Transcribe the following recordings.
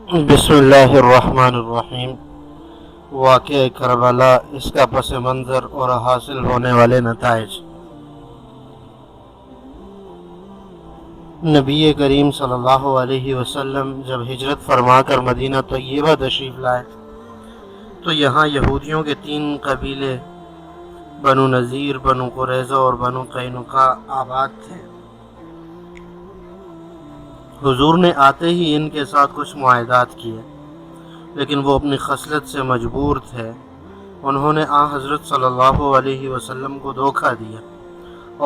بسم اللہ الرحمن الرحیم۔ واقعہ کربلا، اس کا پس منظر اور حاصل ہونے والے نتائج۔ نبی کریم صلی اللہ علیہ وسلم جب ہجرت فرما کر مدینہ طیبہ تشریف لائے تو یہاں یہودیوں کے 3 قبیلے بنو نذیر، بنو قریظہ اور بنو قینقاع آباد تھے۔ حضور نے آتے ہی ان کے ساتھ کچھ معاہدات کیے، لیکن وہ اپنی خصلت سے مجبور تھے۔ انہوں نے حضرت صلی اللہ علیہ وسلم کو دھوکہ دیا۔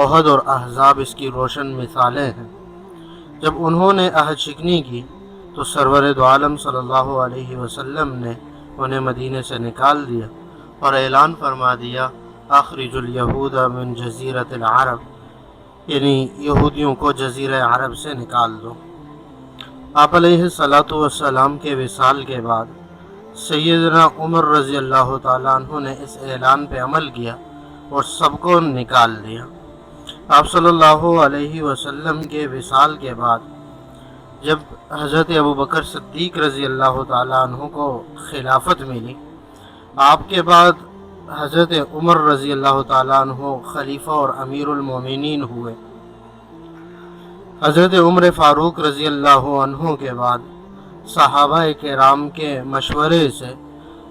احد اور احزاب اس کی روشن مثالیں ہیں۔ جب انہوں نے عہد شکنی کی تو سرور دو عالم صلی اللہ علیہ وسلم نے انہیں مدینے سے نکال دیا اور اعلان فرما دیا، اخرج الیہود من جزیرۃ العرب، یعنی یہودیوں کو جزیرہ عرب سے نکال دو۔ آپ علیہ الصلاۃ والسلام کے وصال کے بعد سیدنا عمر رضی اللہ تعالیٰ عنہ نے اس اعلان پہ عمل کیا اور سب کو نکال دیا۔ آپ صلی اللہ علیہ وسلم کے وصال کے بعد جب حضرت ابوبکر صدیق رضی اللہ تعالیٰ عنہ کو خلافت ملی، آپ کے بعد حضرت عمر رضی اللہ تعالیٰ عنہ خلیفہ اور امیر المومنین ہوئے۔ حضرت عمر فاروق رضی اللہ عنہ کے بعد صحابہ کرام کے مشورے سے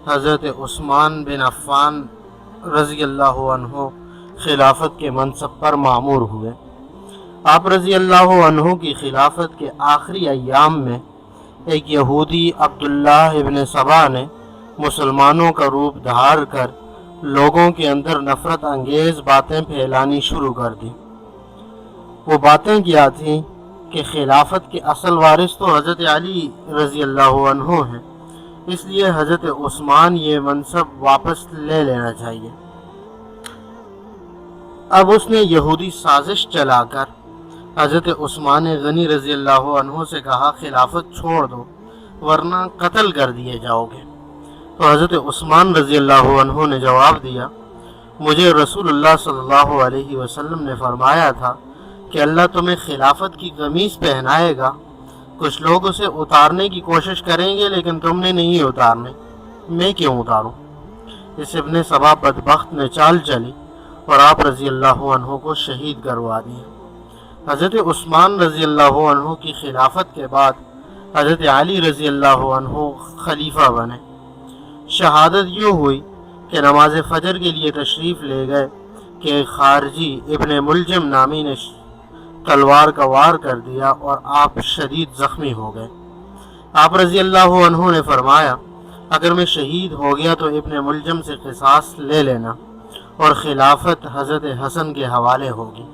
حضرت عثمان بن عفان رضی اللہ عنہ خلافت کے منصب پر مامور ہوئے۔ آپ رضی اللہ عنہ کی خلافت کے آخری ایام میں ایک یہودی عبداللہ ابن سبا نے مسلمانوں کا روپ دھار کر لوگوں کے اندر نفرت انگیز باتیں پھیلانی شروع کر دی۔ وہ باتیں کیا تھیں کہ خلافت کے اصل وارث تو حضرت علی رضی اللہ عنہ ہیں، اس لیے حضرت عثمان یہ منصب واپس لے لینا چاہیے۔ اب اس نے یہودی سازش چلا کر حضرت عثمان غنی رضی اللہ عنہ سے کہا، خلافت چھوڑ دو ورنہ قتل کر دیے جاؤ گے۔ تو حضرت عثمان رضی اللہ عنہ نے جواب دیا، مجھے رسول اللہ صلی اللہ علیہ وسلم نے فرمایا تھا کہ اللہ تمہیں خلافت کی قمیص پہنائے گا، کچھ لوگ اسے اتارنے کی کوشش کریں گے لیکن تم نے نہیں اتارنے، میں کیوں اتاروں؟ اس ابن سبا بدبخت نے چال چلی اور آپ رضی اللہ عنہ کو شہید کروا دیا۔ حضرت عثمان رضی اللہ عنہ کی خلافت کے بعد حضرت علی رضی اللہ عنہ خلیفہ بنے۔ شہادت یوں ہوئی کہ نماز فجر کے لیے تشریف لے گئے کہ ایک خارجی ابن ملجم نامی نے تلوار کا وار کر دیا اور آپ شدید زخمی ہو گئے۔ آپ رضی اللہ عنہ نے فرمایا، اگر میں شہید ہو گیا تو ابن ملجم سے قصاص لے لینا اور خلافت حضرت حسن کے حوالے ہوگی۔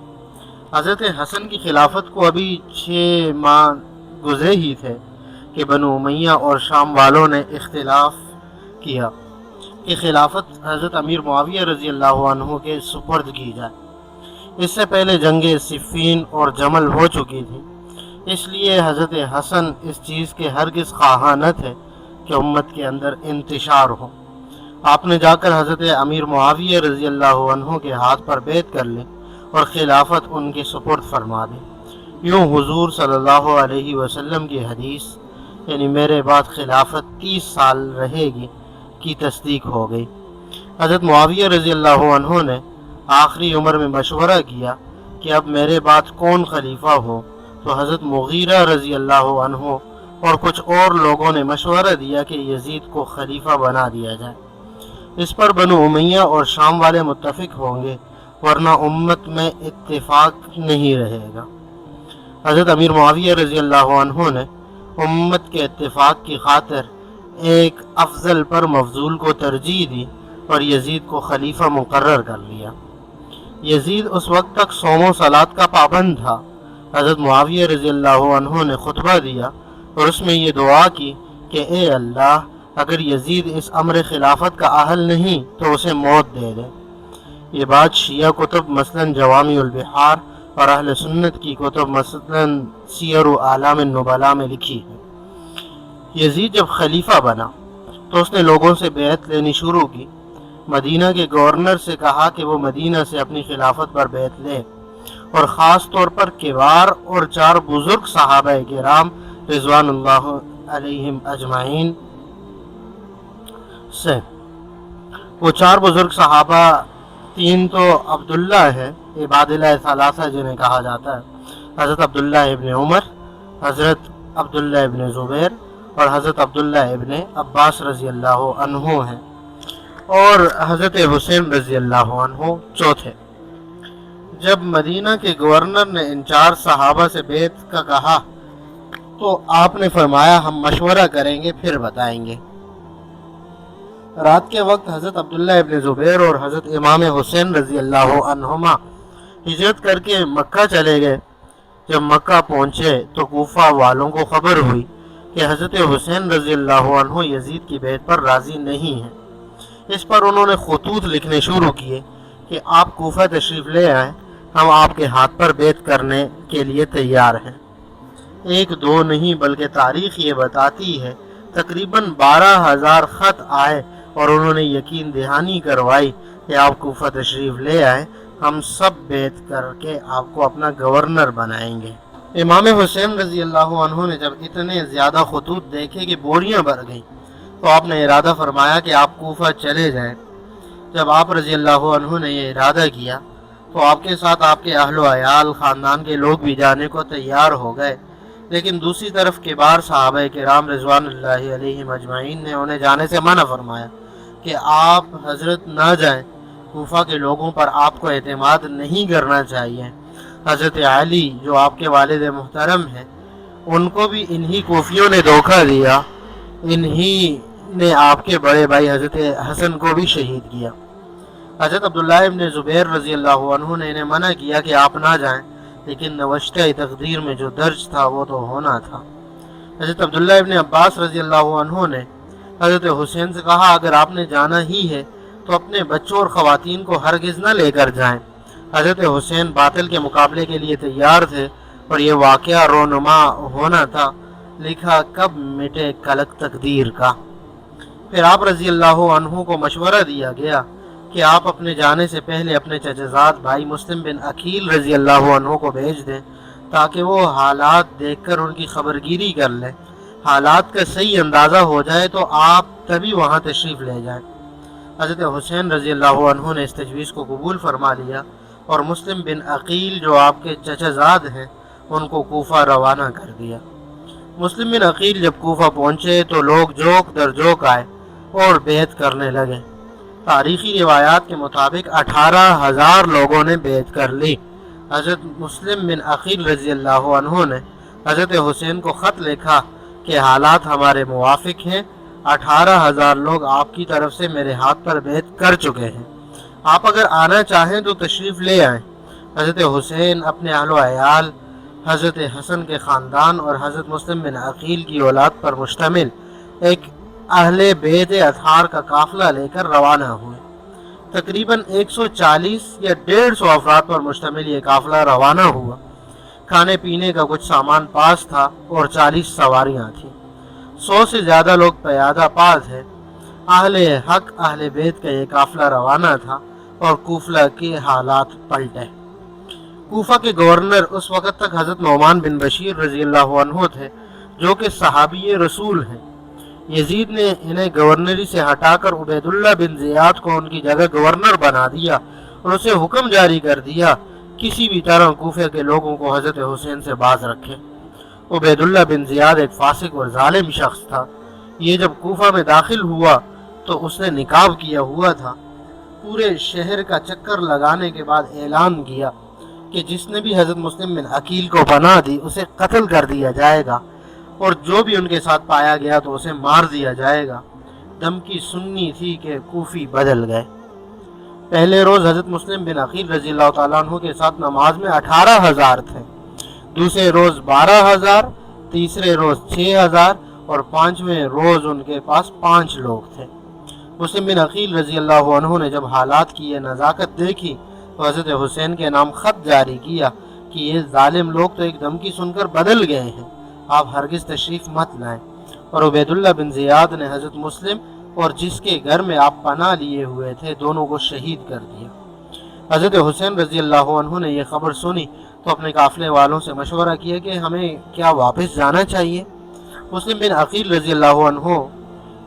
حضرت حسن کی خلافت کو ابھی 6 ماہ گزرے ہی تھے کہ بنو امیہ اور شام والوں نے اختلاف کیا کہ خلافت حضرت امیر معاویہ رضی اللہ عنہ کے سپرد کی جائے۔ اس سے پہلے جنگ صفین اور جمل ہو چکی تھی، اس لیے حضرت حسن اس چیز کے ہرگز خواہاں نہ تھے کہ امت کے اندر انتشار ہو۔ آپ نے جا کر حضرت امیر معاویہ رضی اللہ عنہ کے ہاتھ پر بیعت کر لی اور خلافت ان کے سپرد فرما دی۔ یوں حضور صلی اللہ علیہ وسلم کی حدیث، یعنی میرے بعد خلافت 30 سال رہے گی، کی تصدیق ہو گئی۔ حضرت معاویہ رضی اللہ عنہ نے آخری عمر میں مشورہ کیا کہ اب میرے بعد کون خلیفہ ہو، تو حضرت مغیرہ رضی اللہ عنہ اور کچھ اور لوگوں نے مشورہ دیا کہ یزید کو خلیفہ بنا دیا جائے۔ اس پر بنو امیہ اور شام والے متفق ہوں گے ورنہ امت میں اتفاق نہیں رہے گا۔ حضرت امیر معاویہ رضی اللہ عنہ نے امت کے اتفاق کی خاطر ایک افضل پر مفضول کو ترجیح دی اور یزید کو خلیفہ مقرر کر لیا۔ یزید اس وقت تک صوم و صلات کا پابند تھا۔ حضرت معاویہ رضی اللہ عنہ نے خطبہ دیا اور اس میں یہ دعا کی کہ اے اللہ، اگر یزید اس امر خلافت کا اہل نہیں تو اسے موت دے دے۔ یہ بات شیعہ کتب مثلا جوامع البحار اور اہل سنت کی کتب مثلا سیر اعلام النبلاء میں لکھی ہے۔ یزید جب خلیفہ بنا تو اس نے لوگوں سے بیعت لینی شروع کی۔ مدینہ کے گورنر سے کہا کہ وہ مدینہ سے اپنی خلافت پر بیعت لے اور خاص طور پر کبار اور 4 بزرگ صحابہ کرام رضوان اللہ अलैहिम अजमाइन से। वो चार बुजुर्ग सहाबा, तीन तो अब्दुल्ला है, इबादिल्लाह सलासा जिन्हें कहा जाता है, हज़रत अब्दुल्ला इब्न उमर, हज़रत अब्दुल्ला इब्न ज़ुबैर और हज़रत अब्दुल्ला इब्न अब्बास रज़ी अल्लाह अन्हु हैं, और हज़रत हुसैन रज़ी अल्लाह अन्हु चौथे। जब मदीना के गवर्नर ने इन चार सहाबा से बैत का कहा तो आपने फरमाया हम मशवरा करेंगे फिर बताएंगे। रात के वक्त हज़रत अब्दुल्ला इब्न ज़ुबैर और हज़रत इमाम हुसैन रज़ी अल्लाह अन्हुमा हिजरत करके मक्का चले गए। जब मक्का पहुँचे तो कूफा वालों को खबर हुई कि हज़रत हुसैन रज़ी अल्लाह अन्हु यजीद की बैत पर राज़ी नहीं हैं। इस पर उन्होंने खतूत लिखने शुरू किए कि आप कूफा तशरीफ़ ले आएँ, हम आपके हाथ पर बैत करने के लिए तैयार हैं। एक दो नहीं बल्कि तारीख़ ये बताती है तकरीबन 12,000 ख़त आए और उन्होंने यकीन दहानी करवाई कि आप कूफा तशरीफ़ ले आए, हम सब बैत करके आपको अपना गवर्नर बनाएंगे। इमाम हुसैन रज़ी अल्लाह अन्हु ने जब इतने ज़्यादा खतूत देखे कि बोरियां भर गईं तो आपने इरादा फरमाया कि आप कूफा चले जाएं। जब आप रज़ी अल्लाह अन्हु ने यह इरादा किया तो आपके साथ आपके अहलो अयाल ख़ानदान के लोग भी जाने को तैयार हो गए, लेकिन दूसरी तरफ किबार सहाबा किराम रिज़वानुल्लाहि अलैहिम अजमाइन ने उन्हें जाने से मना फरमाया कि आप हज़रत ना जाएं, कूफा के लोगों पर आपको एतमाद नहीं करना चाहिए। हज़रत अली जो आपके वालिद मुहतरम हैं, उनको भी इन्हीं कूफियों ने धोखा दिया, इन्हीं ने आपके बड़े भाई हज़रत हसन को भी शहीद किया। हज़रत अब्दुल्ला इब्न ज़ुबैर रज़ी अल्लाह अन्हु ने इन्हें मना किया कि आप ना जाएं, लेकिन नवश्ता तकदीर में जो दर्ज था वो तो होना था। हज़रत अब्दुल्ला इब्न अब्बास रज़ी अल्लाह अन्हु ने हज़रत हुसैन से कहा अगर आपने जाना ही है तो अपने बच्चों और ख़वातीन को हरगिज़ न लेकर जाएं। हज़रत हुसैन बातिल के मुकाबले के लिए तैयार थे और ये वाक़या रोनुमा होना था। लिखा कब मिटे कलक तकदीर का। फिर आप रज़ी अल्लाह अन्हु को मशवरा दिया गया कि आप अपने जाने से पहले अपने चचेज़ाद भाई मुस्लिम बिन अकील रज़ी अल्लाह अन्हु को भेज दें ताकि वो हालात देखकर उनकी खबरगिरी कर लें। हालात का सही अंदाज़ा हो जाए तो आप तभी वहाँ तशरीफ़ ले जाएं। हज़रत हुसैन रज़ी अल्लाह अन्हु ने इस तजवीज़ को कबूल फरमा लिया और मुस्लिम बिन अकील जो आपके चचेज़ाद हैं उनको कूफा रवाना कर दिया। मुस्लिम बिन अकील जब कूफा पहुँचे तो लोग जोक दर जोक आए और बैत करने लगे। तारीख़ी रिवायात के मुताबिक 18,000 लोगों ने बैत कर ली। हज़रत मुस्लिम बिन अकील रज़ी अल्लाह अन्हु ने हज़रत हुसैन को ख़त लिखा कि हालात हमारे मुवाफिक हैं, 18,000 लोग आपकी तरफ से मेरे हाथ पर बैत कर चुके हैं, आप अगर आना चाहें तो तशरीफ़ ले आएँ। हज़रत हुसैन अपने अहलो अयाल, हज़रत हसन के ख़ानदान और हज़रत मुस्लिम बिन अकील की औलाद पर मुश्तमिल एक अहले बैत अतहार का काफ़िला लेकर रवाना हुए। तकरीबन 140 या 150 अफराद पर मुश्तमिल ये काफ़िला रवाना हुआ। खाने पीने का कुछ सामान पास था और 40 सवारियाँ थीं। 100 से ज़्यादा लोग प्यादा पा थे। अहले हक अहले बैत का ये काफ़िला रवाना था और कूफा के हालात पलटे। कूफा के गवर्नर उस वक़्त तक हज़रत नौमान बिन बशीर रज़ी अल्लाह अन्हु थे जो कि सहाबी रसूल हैं। यजीद ने इन्हें गवर्नरी से हटाकर उबैदुल्ला बिन ज़ियाद को उनकी जगह गवर्नर बना दिया और उसे हुक्म जारी कर दिया किसी भी तरह कूफे के लोगों को हज़रत हुसैन से बाज रखे। उबैदुल्ला बिन ज़ियाद एक फासिक और जालिम शख्स था। ये जब कूफा में दाखिल हुआ तो उसने निकाब किया हुआ था। पूरे शहर का चक्कर लगाने के बाद ऐलान किया कि जिसने भी हज़रत मुस्लिम बिन अकील को पनाह दी उसे कत्ल कर दिया जाएगा और जो भी उनके साथ पाया गया तो उसे मार दिया जाएगा। धमकी सुननी थी कि कूफी बदल गए। पहले रोज़ हज़रत मुस्लिम बिन अकील रज़ी अल्लाह तआला अन्हु के साथ नमाज में 18,000 थे, दूसरे रोज़ 12,000, तीसरे रोज़ 6,000 और पाँचवें रोज़ उनके पास 5 लोग थे। मुस्लिम बिन अकील रज़ी अल्लाह अन्हु ने जब हालात की ये नज़ाकत देखी तो हज़रत हुसैन के नाम ख़त जारी किया कि ये जालिम लोग तो एक धमकी सुनकर बदल गए हैं, आप हरगिज़ तशरीफ़ मत लाएं। और उबैदुल्ला बिन ज़ियाद ने हज़रत मुस्लिम और जिसके घर में आप पनाह लिए हुए थे दोनों को शहीद कर दिया। हज़रत हुसैन रज़ी अल्लाह अन्हु ने यह खबर सुनी तो अपने काफ़िले वालों से मशवरा किया कि हमें क्या वापस जाना चाहिए। मुस्लिम बिन अकील रजी अल्लाह अन्हु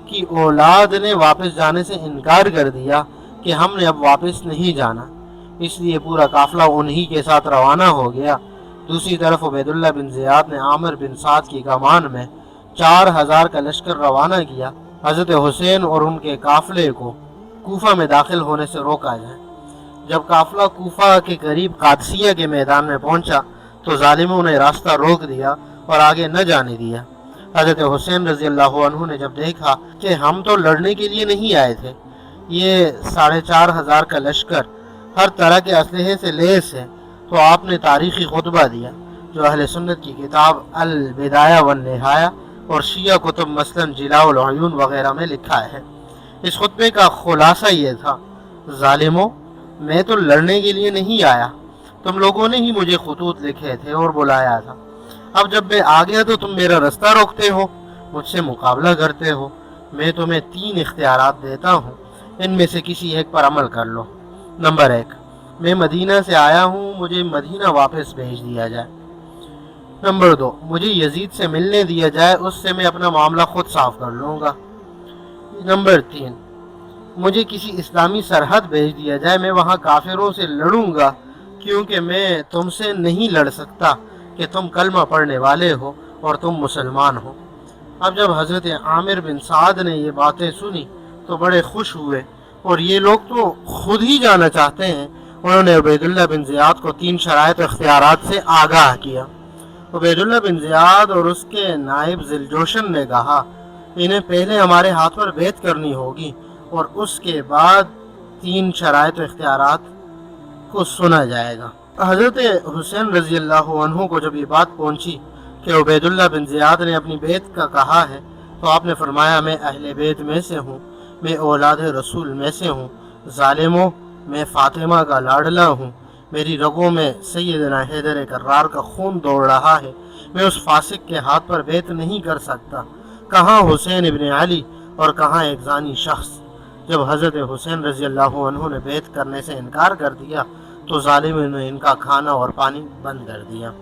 की औलाद ने वापस जाने से इनकार कर दिया कि हमने अब वापस नहीं जाना, इसलिए पूरा काफिला उन्हीं के साथ रवाना हो गया। दूसरी तरफ उबैदुल्लाह बिन ज़ियाद ने आमिर बिन साद की कमान में 4000 का लश्कर रवाना किया। हज़रत हुसैन और उनके काफिले को कूफा में दाखिल होने से रोका जाए। जब काफिला कूफा के करीब कादसिया के मैदान में पहुंचा तो जालिमों ने रास्ता रोक दिया और आगे न जाने दिया। हज़रत हुसैन रज़ी अल्लाह अन्हु ने जब देखा कि हम तो लड़ने के लिए नहीं आए थे, ये 4500 का लश्कर हर तरह के असलहे से लेस है, तो आपने तारीखी खुतबा दिया जो अहले सुन्नत की किताब अल बिदाया वन निहाया और शिया कुतुब मसलन जिलाउल उयून वगैरह में लिखा है। इस खुतबे का खुलासा ये था, जालिमों, मैं तो लड़ने के लिए नहीं आया, तुम लोगों ने ही मुझे खुतूत लिखे थे और बुलाया था। अब जब मैं आ गया तो तुम मेरा रास्ता रोकते हो, मुझसे मुकाबला करते हो। मैं तुम्हें 3 इख्तियारात देता हूँ, इनमें से किसी एक पर अमल कर लो। नंबर 1, मैं मदीना से आया हूँ, मुझे मदीना वापस भेज दिया जाए। नंबर 2, मुझे यजीद से मिलने दिया जाए, उससे मैं अपना मामला खुद साफ कर लूँगा। नंबर 3, मुझे किसी इस्लामी सरहद भेज दिया जाए, मैं वहाँ काफिरों से लड़ूंगा, क्योंकि मैं तुमसे नहीं लड़ सकता कि तुम कलमा पढ़ने वाले हो और तुम मुसलमान हो। अब जब हज़रत आमिर बिन साद ने ये बातें सुनी तो बड़े खुश हुए, और ये लोग तो खुद ही जाना चाहते हैं। उन्होंने उबैदुल्लाह बिन ज़ियाद को 3 शराइत इख्तियारात से आगाह किया। उबैदुल्लाह बिन ज़ियाद और उसके नायब ज़िलजोशन ने कहा, इन्हें पहले हमारे हाथ पर बैत करनी होगी और उसके बाद 3 शराइत इख्तियारात को सुना जाएगा। हज़रत हुसैन रज़ी अल्लाह अन्हु को जब ये बात पहुंची कि उबैदुल्लाह बिन ज़ियाद ने अपनी बैत का कहा है, तो आपने फरमाया, मैं अहले बैत में से हूँ, मैं औलाद रसूल में से हूँ। ज़ालिमों, मैं फ़ातिमा का लाडला हूँ, मेरी रगों में सैयदना हैदर कर्रार का खून दौड़ रहा है, मैं उस फासिक के हाथ पर बैत नहीं कर सकता। कहाँ हुसैन इब्न अली और कहाँ एक जानी शख्स। जब हज़रत हुसैन रज़ी अल्लाह अन्हु ने बैत करने से इनकार कर दिया तो ज़ालिमों ने इनका खाना और पानी बंद कर दिया।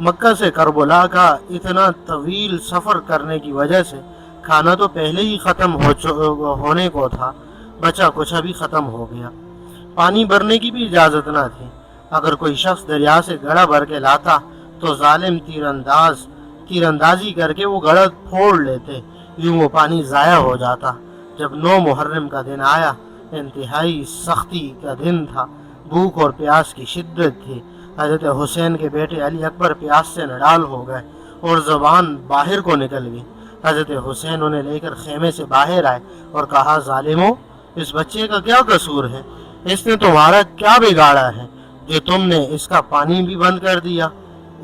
मक्का से करबला का इतना तवील सफ़र करने की वजह से खाना तो पहले ही ख़त्म होने को था, बचा कुछ अभी ख़त्म हो गया। पानी भरने की भी इजाज़त न थी। अगर कोई शख्स दरिया से घड़ा भर के लाता तो जालिम तीरंदाजी करके वो घड़ा फोड़ लेते, यूँ वो पानी ज़ाया हो जाता। जब 9 मुहर्रम का दिन आया, इंतहाई सख्ती का दिन था, भूख और प्यास की शिद्दत थी। हज़रत हुसैन के बेटे अली अकबर प्यास से नडाल हो गए और ज़बान बाहर को निकल गई। हज़रत हुसैन उन्हें लेकर खेमे से बाहर आए और कहा, ज़ालिमों, इस बच्चे का क्या कसूर है? इसने तुम्हारा क्या बिगाड़ा है जो तुमने इसका पानी भी बंद कर दिया?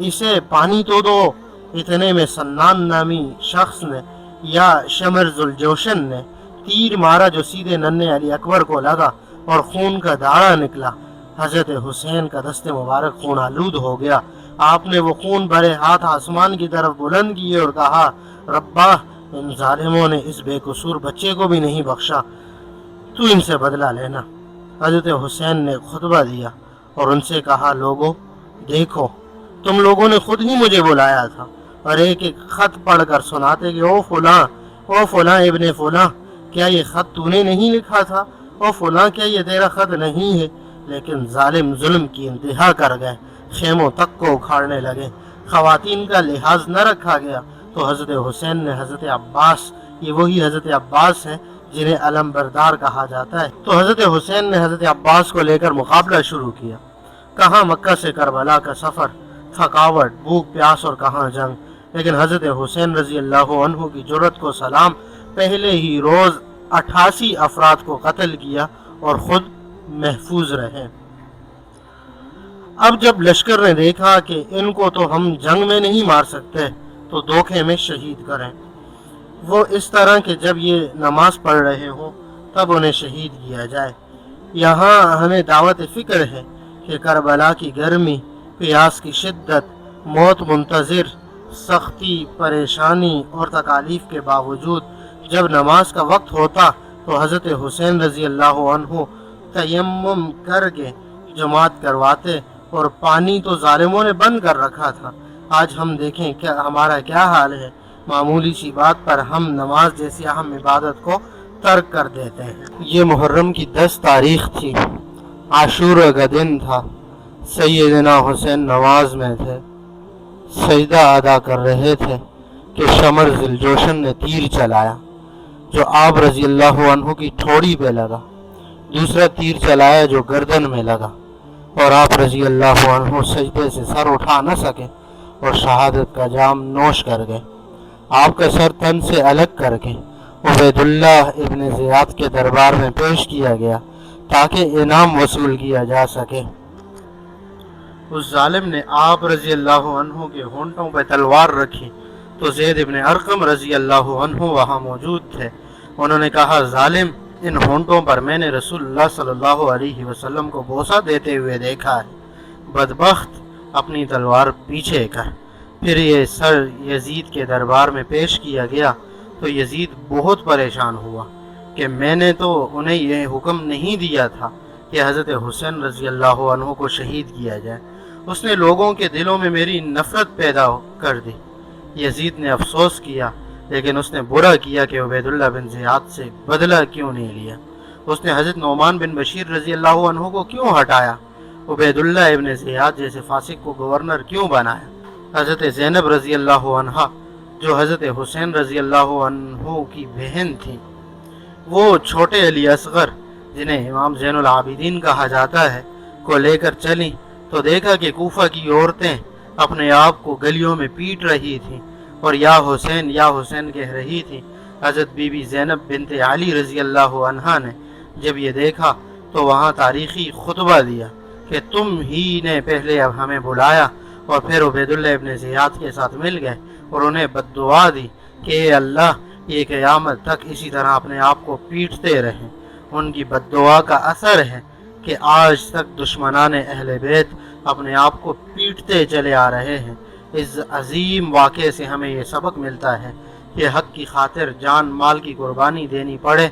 इसे पानी तो दो। इतने में सन्नान नामी शख्स ने या शमर ज़ुलजोशन ने तीर मारा जो सीधे नन्हे अली अकबर को लगा और खून का धारा निकला। हज़रत हुसैन का दस्ते मुबारक खून आलूद हो गया। आपने वो खून भरे हाथ आसमान की तरफ बुलंद किए और कहा, रब्बा, इन जालिमों ने इस बेकसूर बच्चे को भी नहीं बख्शा, तू इनसे बदला लेना। हज़रत हुसैन ने खुतबा दिया और उनसे कहा, लोगों, देखो, तुम लोगों ने खुद ही मुझे बुलाया था और एक एक ख़त पढ़ कर सुनाते कि ओ फलां इब्ने फलां, क्या ये ख़त तूने नहीं लिखा था? ओ फलां, क्या ये तेरा ख़त नहीं है? लेकिन जालिम जुल्म की इंतहा कर गए, खेमों तक को उखाड़ने लगे, ख़वातीन का लिहाज न रखा गया। तो हज़रत हुसैन ने हज़रत अब्बास, ये वही हज़रत अब्बास हैं जिन्हें अलमबरदार कहा जाता है, तो हज़रत हुसैन ने हज़रत अब्बास को लेकर मुकाबला शुरू किया। कहाँ मक्का से करबला का सफ़र, थकावट, भूख प्यास और कहाँ जंग। लेकिन हज़रत हुसैन रज़ी अल्लाह अन्हु की जुर्रत को सलाम, पहले ही रोज़ 88 अफराद को कत्ल किया और ख़ुद महफूज रहे। अब जब लश्कर ने देखा कि इनको तो हम जंग में नहीं मार सकते, तो धोखे में शहीद करें। वो इस तरह के जब ये नमाज पढ़ रहे हो तब उन्हें शहीद किया जाए। यहाँ हमें दावत फ़िक्र है कि करबला की गर्मी, प्यास की शिद्दत, मौत मुंतज़िर, सख्ती, परेशानी और तकालीफ के बावजूद जब नमाज का वक्त होता तो हज़रत हुसैन रज़ी अल्लाह अन्हु तयम्मुम करके जमात करवाते, और पानी तो जालिमों ने बंद कर रखा था। आज हम देखें क्या हमारा क्या हाल है। मामूली सी बात पर हम नमाज जैसी अहम इबादत को तर्क कर देते हैं। ये मुहर्रम की 10 तारीख थी, आशूरा का दिन था। सैयदना हुसैन नमाज में थे, सजदा अदा कर रहे थे कि शमर ज़िलजोशन ने तीर चलाया जो आप रज़ी अल्लाह अन्हु की ठोड़ी पे लगा। दूसरा तीर चलाया जो गर्दन में लगा और आप रज़ी अल्लाह अन्हु सजदे से सर उठा न सके और शहादत का जाम नोश कर गए। आपका सर तन से अलग करके उबैदुल्लाह इब्न ज़ियाद के दरबार में पेश किया गया ताकि इनाम वसूल किया जा सके। उस जालिम ने आप रज़ी अल्लाह अन्हु के होंठों पर तलवार रखी तो ज़ैद इब्न अरक़म रज़ी अल्लाह अन्हु वहाँ मौजूद थे। उन्होंने कहा, जालिम, इन होंठों पर मैंने रसूलुल्लाह सल्लल्लाहु अलैहि वसल्लम को बोसा देते हुए देखा है। बदबख्त, अपनी तलवार पीछे कर। फिर ये सर यजीद के दरबार में पेश किया गया तो यजीद बहुत परेशान हुआ कि मैंने तो उन्हें यह हुक्म नहीं दिया था कि हज़रत हुसैन रज़ी अल्लाह अन्हु को शहीद किया जाए। उसने लोगों के दिलों में मेरी नफ़रत पैदा कर दी। यजीद ने अफसोस किया, लेकिन उसने बुरा किया कि उबैदुल्लाह बिन ज़ियाद से बदला क्यों नहीं लिया। उसने हज़रत नौमान बिन बशीर रज़ी अल्लाह अन्हु को क्यों हटाया। उबैदुल्लाह इब्न ज़ियाद जैसे फासिक को गवर्नर क्यों बनाया। हज़रत ज़ैनब रज़ी अल्लाह अन्हा, जो हज़रत हुसैन रज़ी अल्लाह अन्हु की बहन थी, वो छोटे अली असगर, जिन्हें इमाम ज़ैनुल आबिदीन कहा जाता है, को लेकर चली तो देखा कि कूफा की औरतें अपने आप को गलियों में पीट रही थीं और या हुसैन कह रही थी। हज़रत बीबी ज़ैनब बिनते अली रज़ी अल्लाह अन्हा ने जब ये देखा तो वहाँ तारीख़ी खुतबा दिया कि तुम ही ने पहले अब हमें बुलाया और फिर उबैदुल्लाह इब्न ज़ियाद के साथ मिल गए और उन्हें बद्दुआ दी कि अल्लाह, ये क़यामत तक इसी तरह अपने आप को पीटते रहें। उनकी बद्दुआ का असर है कि आज तक दुश्मनान अहले बैत अपने आप को पीटते चले आ रहे हैं। इस अजीम वाक़े से हमें ये सबक मिलता है कि हक़ की खातिर जान माल की कुर्बानी देनी पड़े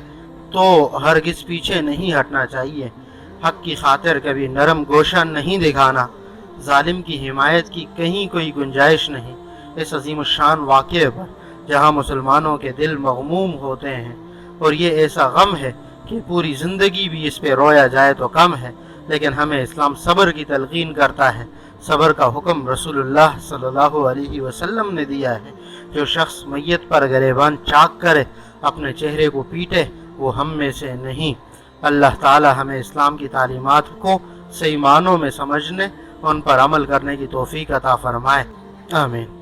तो हरगिज़ पीछे नहीं हटना चाहिए। हक़ की खातिर कभी नरम गोशा नहीं दिखाना। जालिम की हिमायत की कहीं कोई गुंजाइश नहीं। इस अजीम शान वाक़े पर जहाँ मुसलमानों के दिल मग़मूम होते हैं और ये ऐसा गम है कि पूरी ज़िंदगी भी इस पे रोया जाए तो कम है, लेकिन हमें इस्लाम सब्र की तलक़ीन करता है। सब्र का हुक्म रसूलुल्लाह सल्लल्लाहु अलैहि वसल्लम ने दिया है। जो शख्स मैयत पर गिरेबान चाक करे, अपने चेहरे को पीटे, वो हम में से नहीं। अल्लाह ताला हमें इस्लाम की तालीमात को सही मानों में समझने, उन पर अमल करने की तौफ़ीक़ अता फ़रमाए। आमीन।